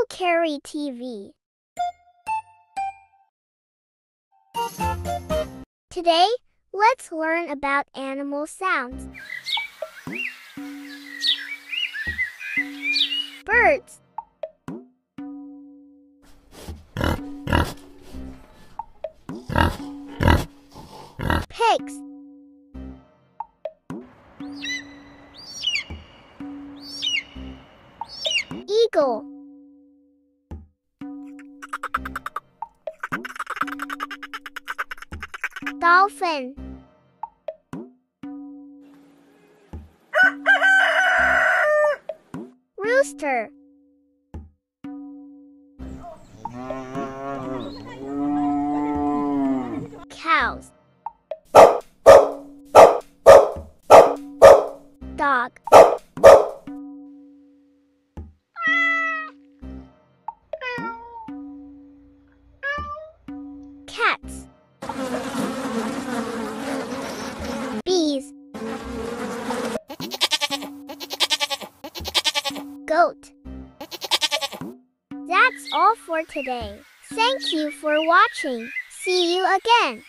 Carry TV. Today, let's learn about animal sounds. Birds. Pigs. Eagle. Dolphin. Rooster. Cows. Dog. Cats. Bees. Goat. That's all for today. Thank you for watching. See you again.